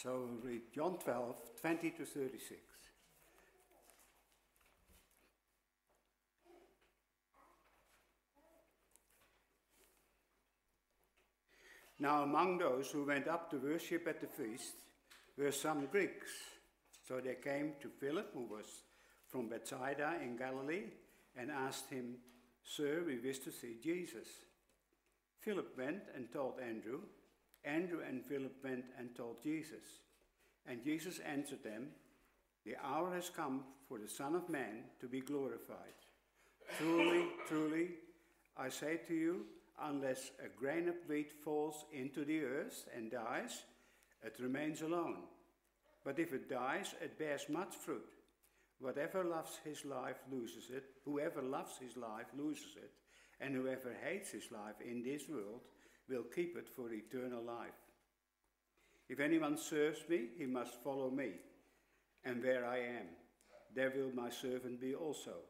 So we'll read John 12, 20 to 36. Now among those who went up to worship at the feast were some Greeks. So they came to Philip, who was from Bethsaida in Galilee, and asked him, "Sir, we wish to see Jesus." Philip went and told Andrew. Andrew and Philip went and told Jesus. And Jesus answered them, "The hour has come for the Son of Man to be glorified. Truly, truly, I say to you, unless a grain of wheat falls into the earth and dies, it remains alone. But if it dies, it bears much fruit. Whoever loves his life loses it, and whoever hates his life in this world will keep it for eternal life. If anyone serves me, he must follow me, and where I am, there will my servant be also.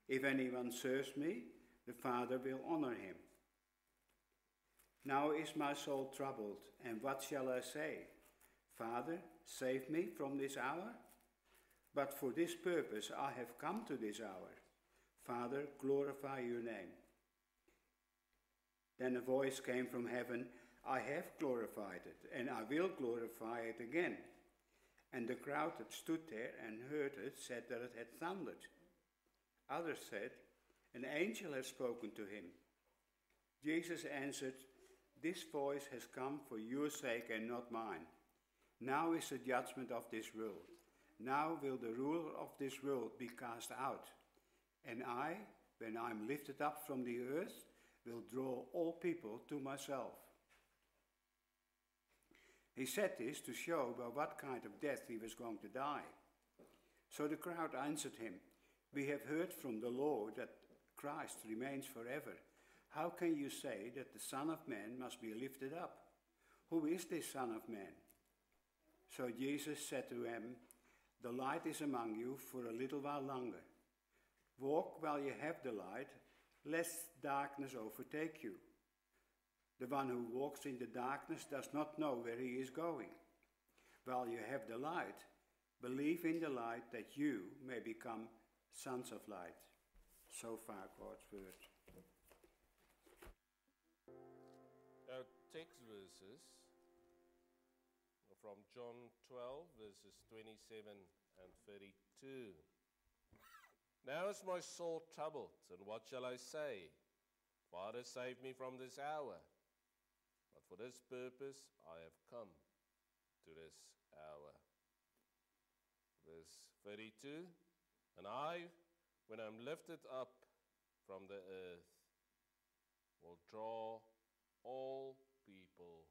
If anyone serves me, the Father will honor him. Now is my soul troubled, and what shall I say? Father, save me from this hour? But for this purpose I have come to this hour. Father, glorify your name." Then a voice came from heaven, "I have glorified it, and I will glorify it again." And the crowd that stood there and heard it said that it had thundered. Others said, "An angel has spoken to him." Jesus answered, "This voice has come for your sake and not mine. Now is the judgment of this world. Now will the ruler of this world be cast out. And I, when I am lifted up from the earth, will draw all people to myself." He said this to show by what kind of death he was going to die. So the crowd answered him, "We have heard from the Lord that Christ remains forever. How can you say that the Son of Man must be lifted up? Who is this Son of Man?" So Jesus said to him, "The light is among you for a little while longer. Walk while you have the light, lest darkness overtake you. The one who walks in the darkness does not know where he is going. While you have the light, believe in the light that you may become sons of light." So far God's word. Our text verses are from John 12, verses 27 and 32. "Now is my soul troubled, and what shall I say? Father, save me from this hour. But for this purpose I have come to this hour." Verse 32, "And I, when I'm lifted up from the earth, will draw all people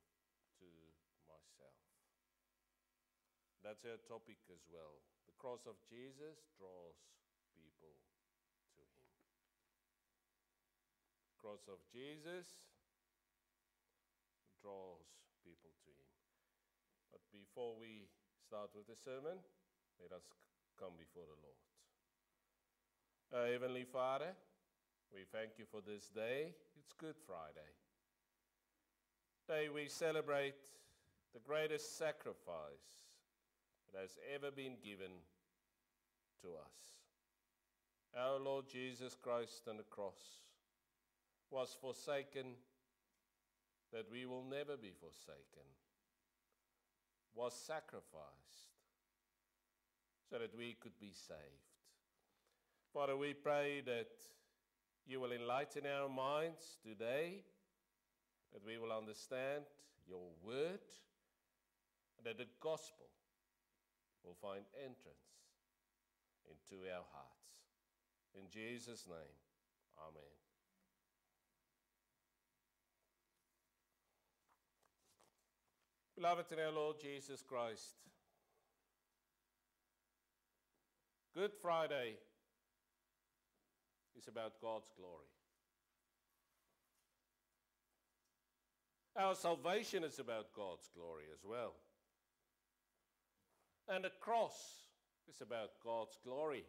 to myself." That's our topic as well. The cross of Jesus draws people to him. The cross of Jesus draws people to him. But before we start with the sermon, let us come before the Lord. Our Heavenly Father, we thank you for this day. It's Good Friday. Day we celebrate the greatest sacrifice that has ever been given to us. Our Lord Jesus Christ on the cross was forsaken that we will never be forsaken, was sacrificed so that we could be saved. Father, we pray that you will enlighten our minds today, that we will understand your word, and that the gospel will find entrance into our hearts. In Jesus' name, amen. Beloved in our Lord Jesus Christ, Good Friday is about God's glory. Our salvation is about God's glory as well. And the cross is about God's glory.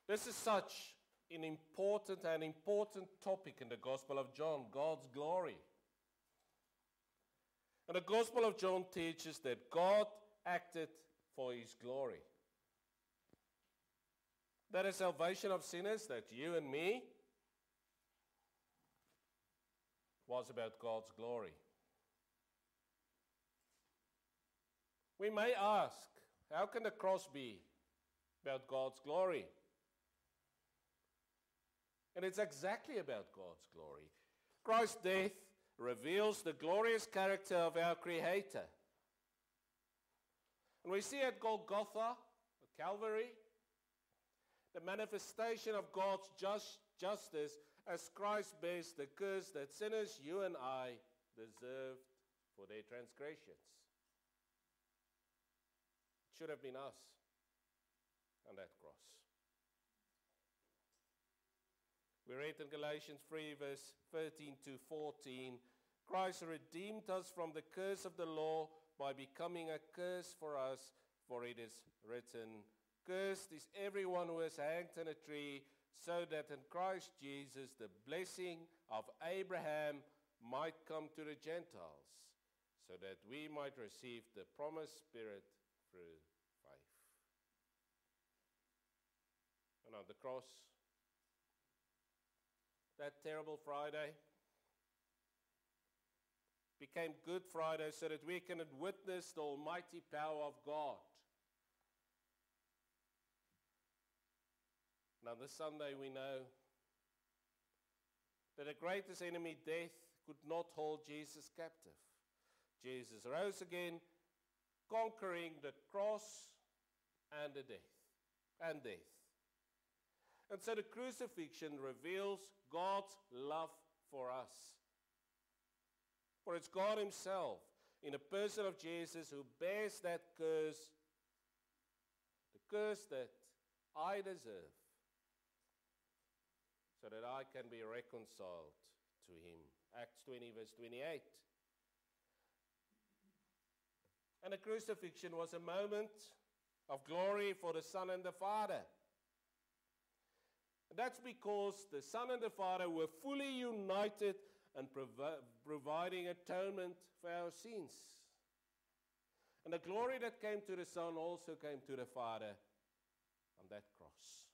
This is such an important topic in the Gospel of John, God's glory. And the Gospel of John teaches that God acted for his glory. That is salvation of sinners, that you and me, was about God's glory. We may ask, how can the cross be about God's glory? And it's exactly about God's glory. Christ's death reveals the glorious character of our Creator. And we see at Golgotha, Calvary, the manifestation of God's justice as Christ bears the curse that sinners, you and I, deserved for their transgressions. It should have been us on that cross. We read in Galatians 3, verse 13 to 14, Christ redeemed us from the curse of the law by becoming a curse for us, for it is written, cursed is everyone who is hanged on a tree, so that in Christ Jesus the blessing of Abraham might come to the Gentiles, so that we might receive the promised Spirit through faith. And on the cross, that terrible Friday became Good Friday so that we can witness the almighty power of God. Now this Sunday we know that the greatest enemy, death, could not hold Jesus captive. Jesus rose again, conquering the cross and the death. And so the crucifixion reveals God's love for us. For it's God himself, in the person of Jesus, who bears that curse, the curse that I deserve, so that I can be reconciled to him. Acts 20, verse 28. And the crucifixion was a moment of glory for the Son and the Father. And that's because the Son and the Father were fully united and providing atonement for our sins. And the glory that came to the Son also came to the Father on that cross.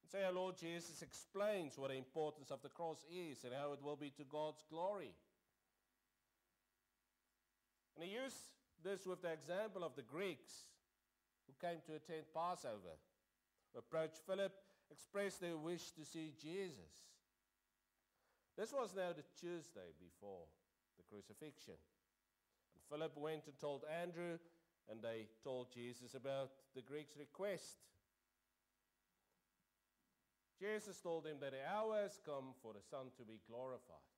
And so our Lord Jesus explains what the importance of the cross is and how it will be to God's glory. And he used this with the example of the Greeks who came to attend Passover, who approached Philip, expressed their wish to see Jesus. This was now the Tuesday before the crucifixion. And Philip went and told Andrew, and they told Jesus about the Greeks' request. Jesus told them that the hour has come for the Son to be glorified.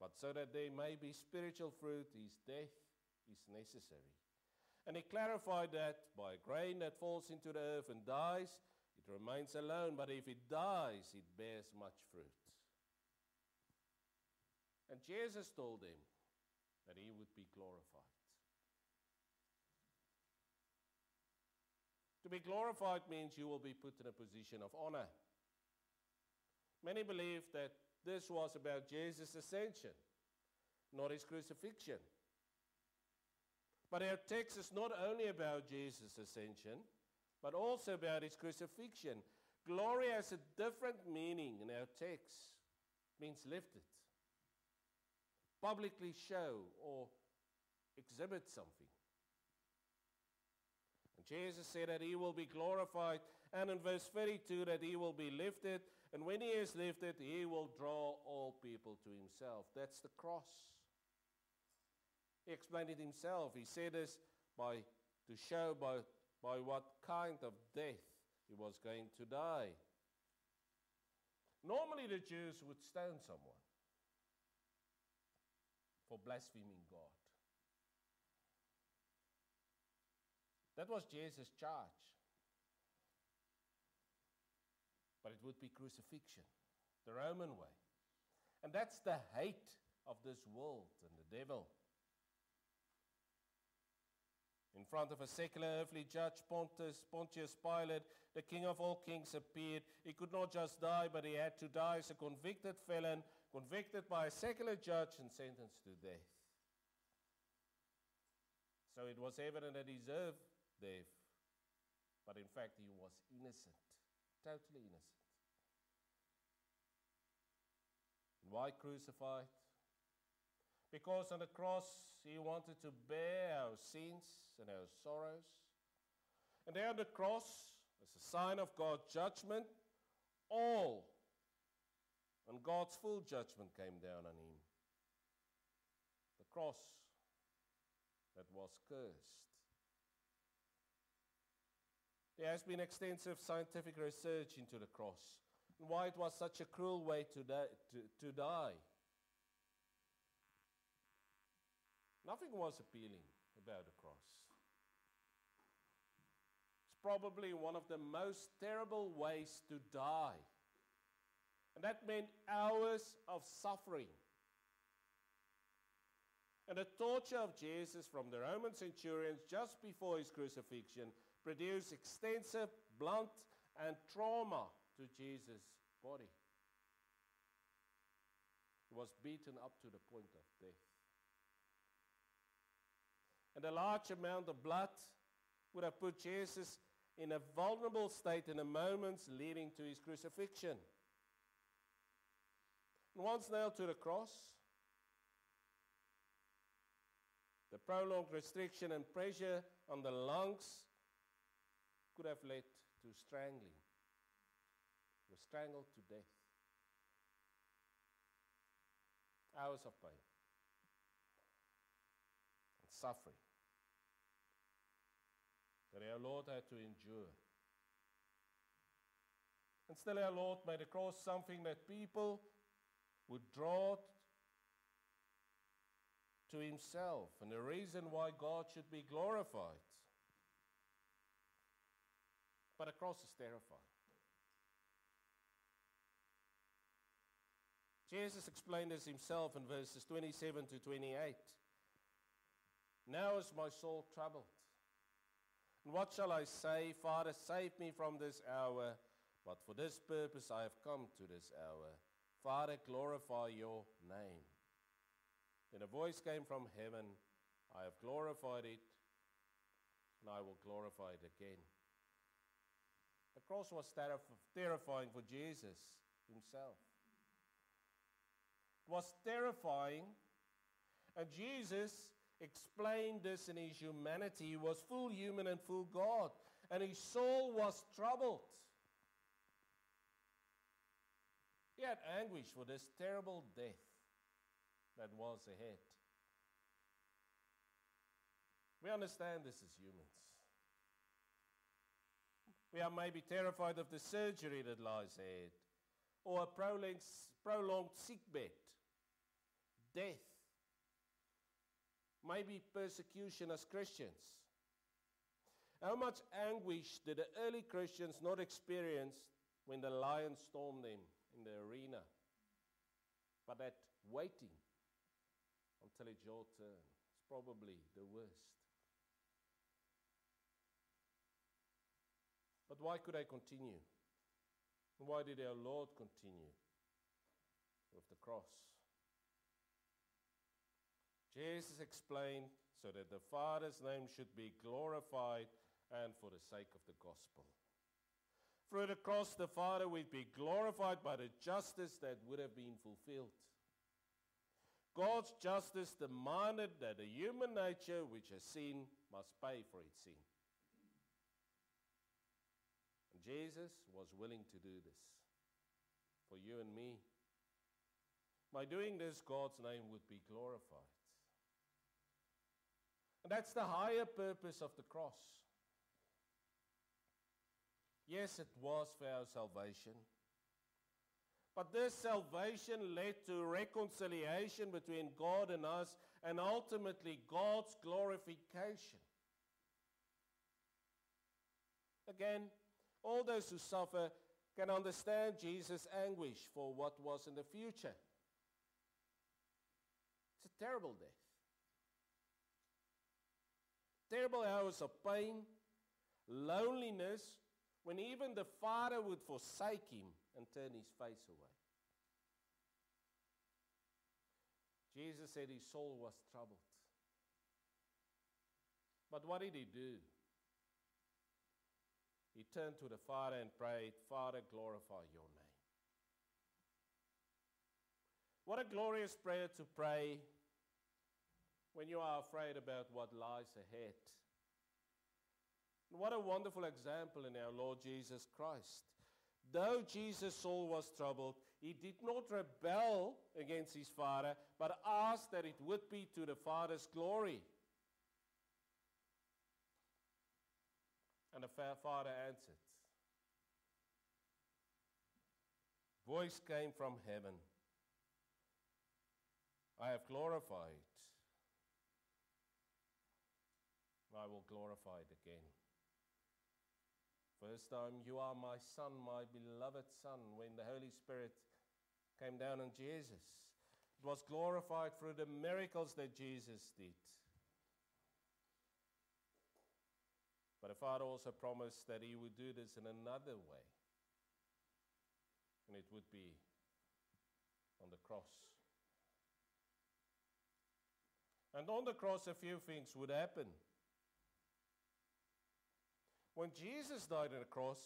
But so that there may be spiritual fruit, his death is necessary. And he clarified that by a grain that falls into the earth and dies, it remains alone, but if it dies, it bears much fruit. And Jesus told them that he would be glorified. To be glorified means you will be put in a position of honor. Many believe that this was about Jesus' ascension, not his crucifixion. But our text is not only about Jesus' ascension, but also about his crucifixion. Glory has a different meaning in our text. It means lifted, publicly show or exhibit something. And Jesus said that he will be glorified, and in verse 32 that he will be lifted, and when he is lifted, he will draw all people to himself. That's the cross. He explained it himself. He said this to show by what kind of death he was going to die. Normally the Jews would stone someone for blaspheming God. That was Jesus' charge. But it would be crucifixion, the Roman way. And that's the hate of this world and the devil. In front of a secular earthly judge, Pontius Pilate, the king of all kings, appeared. He could not just die, but he had to die as a convicted felon, convicted by a secular judge and sentenced to death. So it was evident that he deserved death, but in fact he was innocent, totally innocent. And why crucified? Because on the cross he wanted to bear our sins and our sorrows. And there on the cross, as a sign of God's judgment, all and God's full judgment came down on him. The cross that was cursed. There has been extensive scientific research into the cross and why it was such a cruel way to die. Nothing was appealing about the cross. It's probably one of the most terrible ways to die. And that meant hours of suffering. And the torture of Jesus from the Roman centurions just before his crucifixion produced extensive blunt and trauma to Jesus' body. He was beaten up to the point of death. And a large amount of blood would have put Jesus in a vulnerable state in the moments leading to his crucifixion. And once nailed to the cross, the prolonged restriction and pressure on the lungs could have led to strangling. He was strangled to death. Hours of pain and suffering that our Lord had to endure. And still our Lord made the cross something that people would draw to himself, and the reason why God should be glorified. But the cross is terrifying. Jesus explained this himself in verses 27 to 28. Now is my soul troubled. And what shall I say? Father, save me from this hour. But for this purpose I have come to this hour. Father, glorify your name. Then a voice came from heaven. I have glorified it, and I will glorify it again. The cross was terrifying for Jesus himself. It was terrifying, and Jesus explained this in his humanity. He was full human and full God, and his soul was troubled. He had anguish for this terrible death that was ahead. We understand this as humans. We are maybe terrified of the surgery that lies ahead, or a prolonged sickbed, death, maybe persecution as Christians. How much anguish did the early Christians not experience when the lion stormed them in the arena? But that waiting until it's your turn is probably the worst. But why could I continue? Why did our Lord continue with the cross? Jesus explained so that the Father's name should be glorified and for the sake of the gospel. Through the cross, the Father would be glorified by the justice that would have been fulfilled. God's justice demanded that the human nature which has sinned must pay for its sin. And Jesus was willing to do this for you and me. By doing this, God's name would be glorified. And that's the higher purpose of the cross. Yes, it was for our salvation. But this salvation led to reconciliation between God and us, and ultimately God's glorification. Again, all those who suffer can understand Jesus' anguish for what was in the future. It's a terrible death. terrible hours of pain, loneliness, when even the Father would forsake him and turn his face away. Jesus said his soul was troubled. But what did he do? He turned to the Father and prayed, Father, glorify your name. What a glorious prayer to pray when you are afraid about what lies ahead. And what a wonderful example in our Lord Jesus Christ. Though Jesus' soul was troubled, he did not rebel against his Father, but asked that it would be to the Father's glory. And the Father answered. Voice came from heaven. I have glorified. I will glorify it again. First time, you are my Son, my beloved Son, when the Holy Spirit came down on Jesus. It was glorified through the miracles that Jesus did. But the Father also promised that he would do this in another way. And it would be on the cross. And on the cross, a few things would happen. When Jesus died on the cross,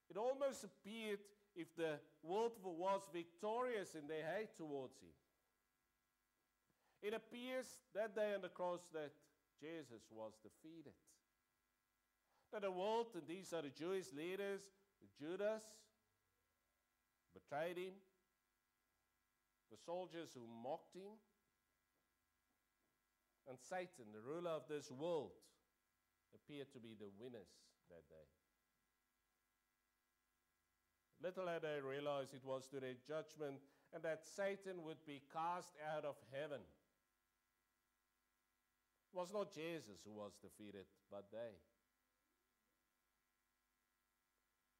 it almost appeared if the world was victorious in their hate towards him. It appears that day on the cross that Jesus was defeated. That the world, and these are the Jewish leaders, Judas, betrayed him, the soldiers who mocked him, and Satan, the ruler of this world, appeared to be the winners that day. Little had they realized it was to their judgment and that Satan would be cast out of heaven. It was not Jesus who was defeated, but they.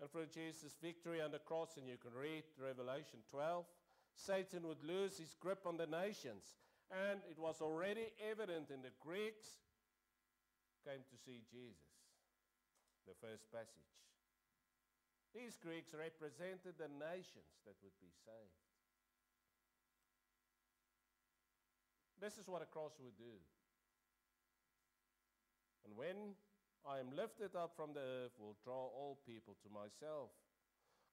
And through Jesus' victory on the cross, and you can read Revelation 12, Satan would lose his grip on the nations. And it was already evident in the Greeks came to see Jesus, the first passage. These Greeks represented the nations that would be saved. This is what a cross would do. And when I am lifted up from the earth, will draw all people to myself.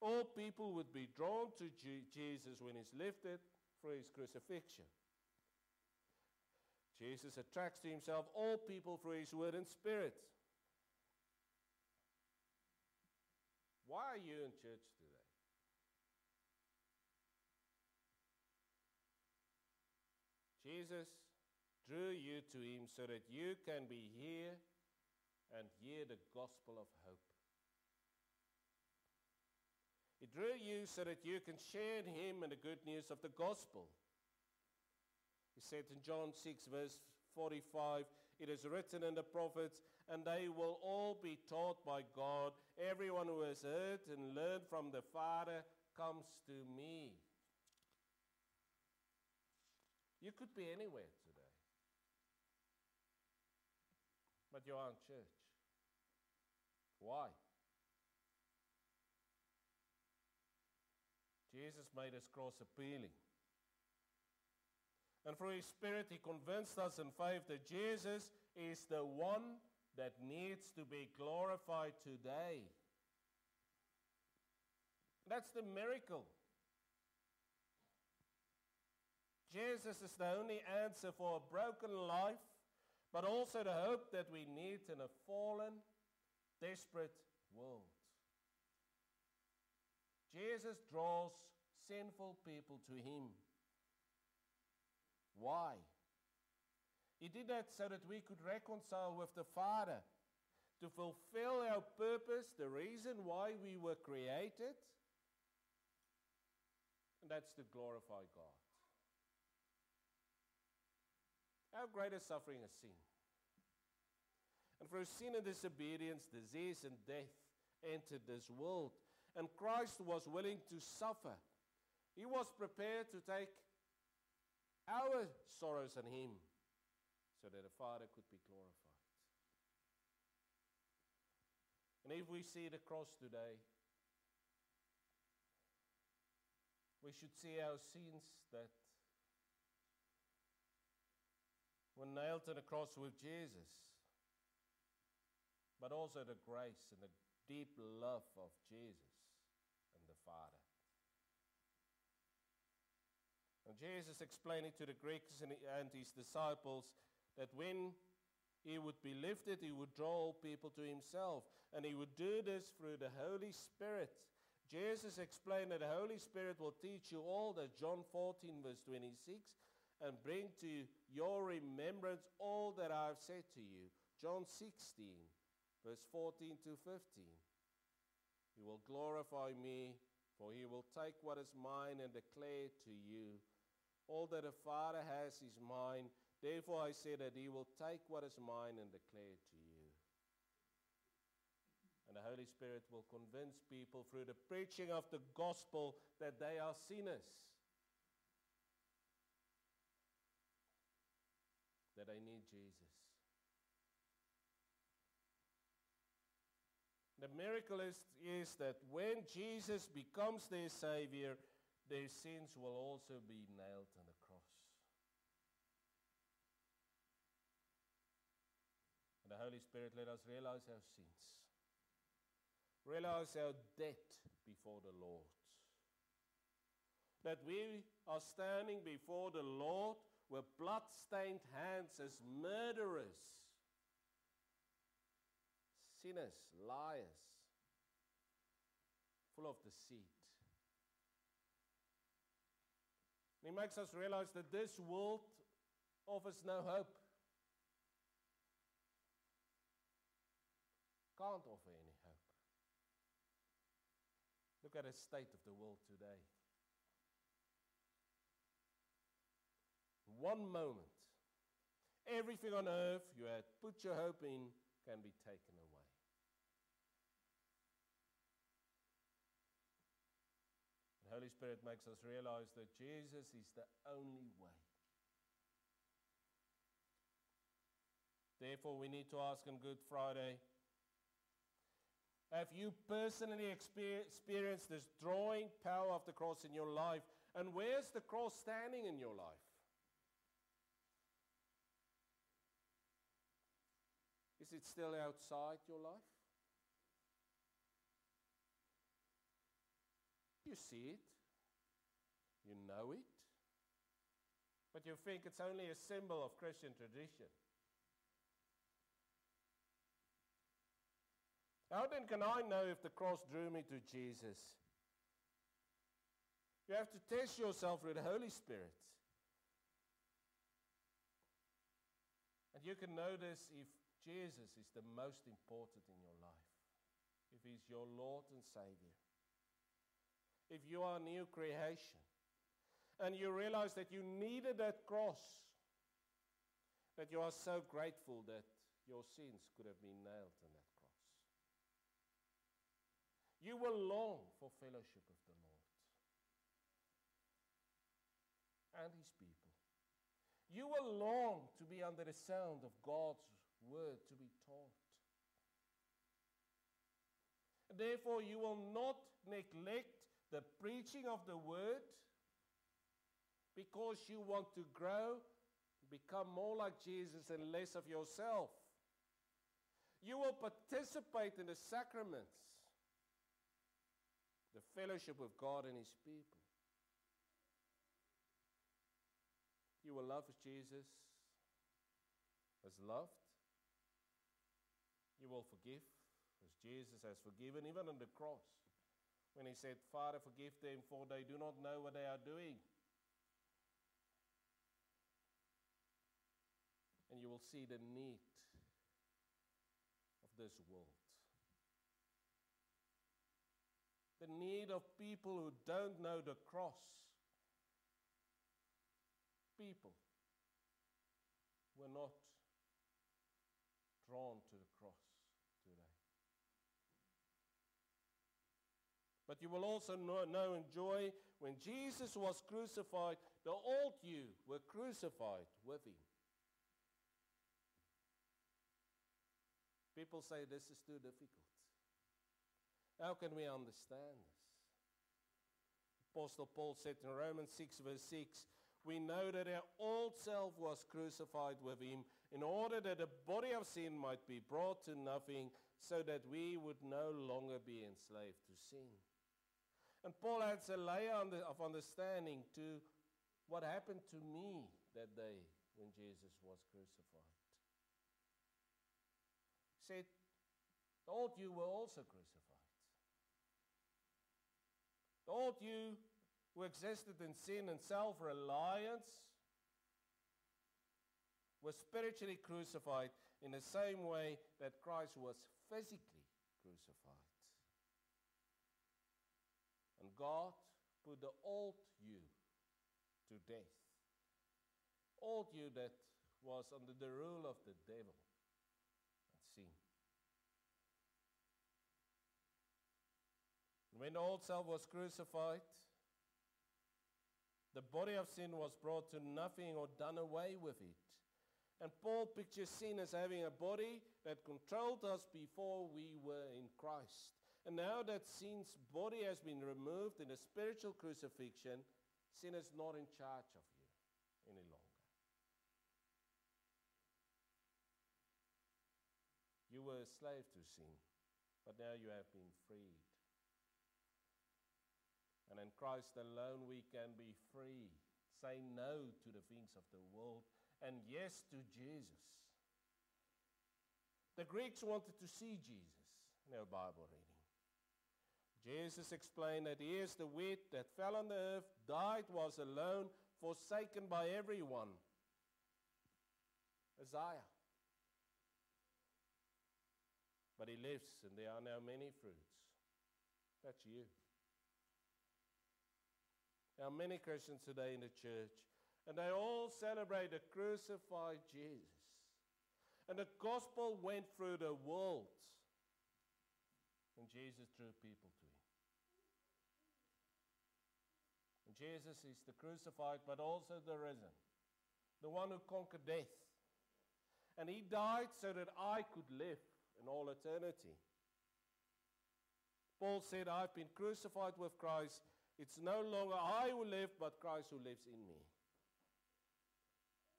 All people would be drawn to Jesus when he's lifted through his crucifixion. Jesus attracts to himself all people through his word and spirit. Why are you in church today? Jesus drew you to him so that you can be here and hear the gospel of hope. He drew you so that you can share in him and the good news of the gospel. He said in John 6 verse 45, it is written in the prophets, and they will all be taught by God. Everyone who has heard and learned from the Father comes to me. You could be anywhere today, but you are in church. Why? Jesus made his cross appealing. And through his Spirit, he convinced us in faith that Jesus is the one that needs to be glorified today. That's the miracle. Jesus is the only answer for a broken life, but also the hope that we need in a fallen, desperate world. Jesus draws sinful people to him. Why? He did that so that we could reconcile with the Father, to fulfill our purpose, the reason why we were created, and that's to glorify God. Our greatest suffering is sin. And through sin and disobedience, disease and death entered this world. And Christ was willing to suffer. He was prepared to take our sorrows on him so that the Father could be glorified. And if we see the cross today, we should see our sins that were nailed to the cross with Jesus, but also the grace and the deep love of Jesus and the Father. And Jesus explained it to the Greeks and his disciples that when he would be lifted, he would draw all people to himself. And he would do this through the Holy Spirit. Jesus explained that the Holy Spirit will teach you all, that John 14 verse 26, and bring to your remembrance all that I have said to you. John 16 verse 14 to 15. He will glorify me, for he will take what is mine and declare to you. All that the Father has is mine. Therefore I say that he will take what is mine and declare it to you. And the Holy Spirit will convince people through the preaching of the gospel that they are sinners, that they need Jesus. The miracle is that when Jesus becomes their Savior, their sins will also be nailed on the cross. And the Holy Spirit let us realize our sins. Realize our debt before the Lord. That we are standing before the Lord with blood-stained hands as murderers, sinners, liars, full of deceit. And he makes us realize that this world offers no hope. Can't offer any hope. Look at the state of the world today. One moment, everything on earth you had put your hope in can be taken away. The Holy Spirit makes us realize that Jesus is the only way. Therefore, we need to ask on Good Friday, have you personally experienced this drawing power of the cross in your life? And where's the cross standing in your life? Is it still outside your life? You see it. You know it. But you think it's only a symbol of Christian tradition. How then can I know if the cross drew me to Jesus? You have to test yourself with the Holy Spirit. And you can know this if Jesus is the most important in your life. If he's your Lord and Savior. If you are a new creation. And you realize that you needed that cross. That you are so grateful that your sins could have been nailed on that cross. You will long for fellowship with the Lord and his people. You will long to be under the sound of God's word to be taught. Therefore, you will not neglect the preaching of the word because you want to grow, become more like Jesus and less of yourself. You will participate in the sacraments, the fellowship with God and his people. You will love as Jesus has loved. You will forgive as Jesus has forgiven, even on the cross. When he said, Father, forgive them, for they do not know what they are doing. And you will see the need of this world. The need of people who don't know the cross. People who are not drawn to the cross today. But you will also know and enjoy when Jesus was crucified, the old you were crucified with him. People say this is too difficult. How can we understand this? Apostle Paul said in Romans 6 verse 6, we know that our old self was crucified with him in order that the body of sin might be brought to nothing, so that we would no longer be enslaved to sin. And Paul adds a layer of understanding to what happened to me that day when Jesus was crucified. He said, the old you were also crucified. The old you who existed in sin and self-reliance was spiritually crucified in the same way that Christ was physically crucified. And God put the old you to death. Old you that was under the rule of the devil and sin. When the old self was crucified, the body of sin was brought to nothing or done away with it. And Paul pictures sin as having a body that controlled us before we were in Christ. And now that sin's body has been removed in a spiritual crucifixion, sin is not in charge of you any longer. You were a slave to sin, but now you have been freed. And in Christ alone we can be free. Say no to the things of the world and yes to Jesus. The Greeks wanted to see Jesus in our Bible reading. Jesus explained that he is the wheat that fell on the earth, died, was alone, forsaken by everyone. Isaiah. But he lives, and there are now many fruits. That's you. There are many Christians today in the church, and they all celebrate the crucified Jesus. And the gospel went through the world, and Jesus drew people to him. And Jesus is the crucified, but also the risen, the one who conquered death. And he died so that I could live in all eternity. Paul said, I've been crucified with Christ. It's no longer I who live, but Christ who lives in me.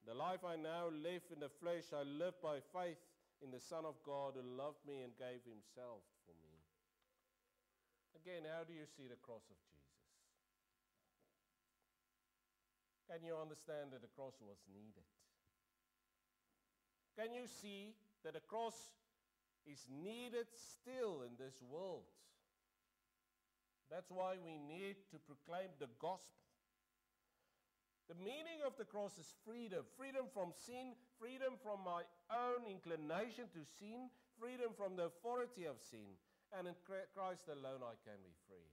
The life I now live in the flesh, I live by faith in the Son of God who loved me and gave himself for me. Again, how do you see the cross of Jesus? Can you understand that the cross was needed? Can you see that the cross is needed still in this world? That's why we need to proclaim the gospel. The meaning of the cross is freedom. Freedom from sin, freedom from my own inclination to sin, freedom from the authority of sin. And in Christ alone I can be free.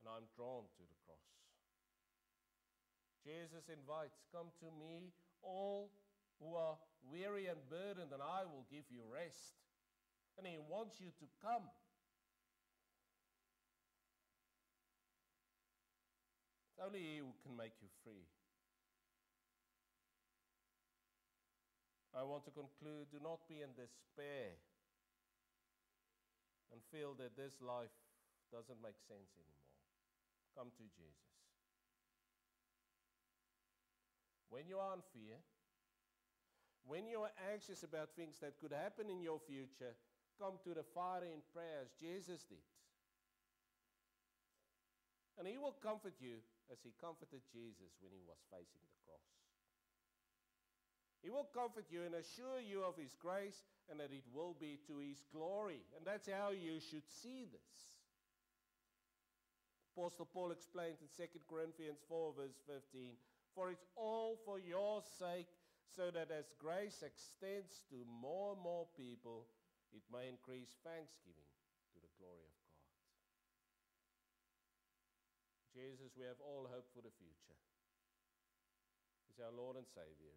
And I'm drawn to the cross. Jesus invites, come to me, all who are weary and burdened, and I will give you rest. And he wants you to come. It's only he who can make you free. I want to conclude, do not be in despair and feel that this life doesn't make sense anymore. Come to Jesus. When you are in fear, when you are anxious about things that could happen in your future, come to the Father in prayer as Jesus did. And he will comfort you as he comforted Jesus when he was facing the cross. He will comfort you and assure you of his grace and that it will be to his glory. And that's how you should see this. Apostle Paul explained in 2 Corinthians 4 verse 15, for it's all for your sake, so that as grace extends to more and more people, it may increase thanksgiving to the glory of God. Jesus, we have all hope for the future. He's our Lord and Savior.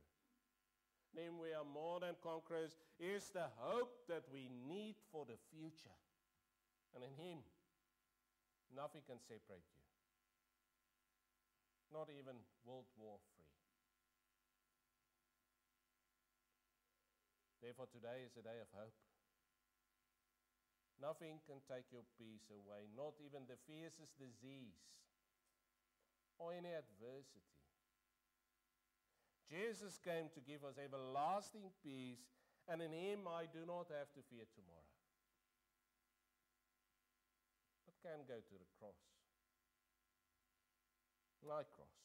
In him we are more than conquerors. He is the hope that we need for the future. And in him, nothing can separate you. Not even World War III. Therefore, today is a day of hope. Nothing can take your peace away, not even the fiercest disease or any adversity. Jesus came to give us everlasting peace, and in him I do not have to fear tomorrow, but can go to the cross. My cross.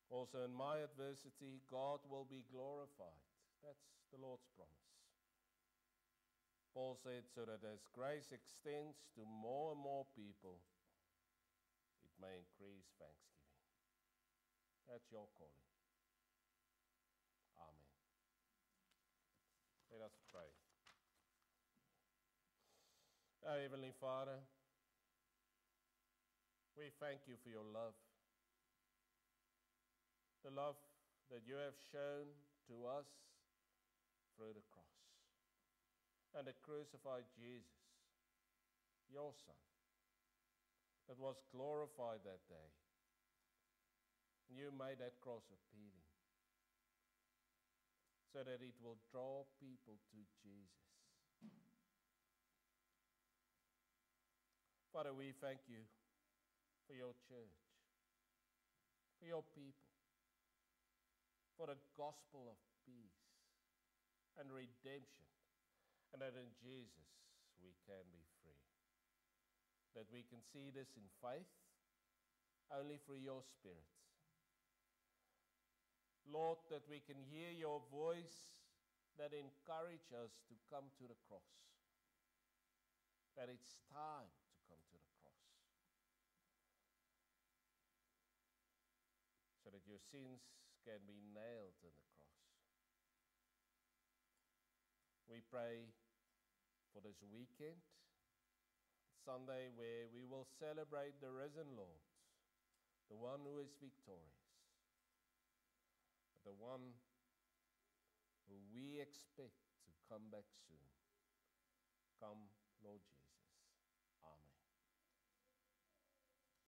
Also in my adversity, God will be glorified. That's the Lord's promise. Paul said, so that as grace extends to more and more people, it may increase thanksgiving. That's your calling. Amen. Let us pray. Our Heavenly Father, we thank you for your love. The love that you have shown to us through the cross. And the crucified Jesus, your Son, that was glorified that day. And you made that cross appealing, so that it will draw people to Jesus. Father, we thank you for your church, for your people, for the gospel of peace and redemption, and that in Jesus we can be free. That we can see this in faith only through your Spirit. Lord, that we can hear your voice that encourages us to come to the cross. That it's time to come to the cross. So that your sins can be nailed on the cross. We pray for this weekend, Sunday, where we will celebrate the risen Lord, the one who is victorious, the one who we expect to come back soon. Come, Lord Jesus.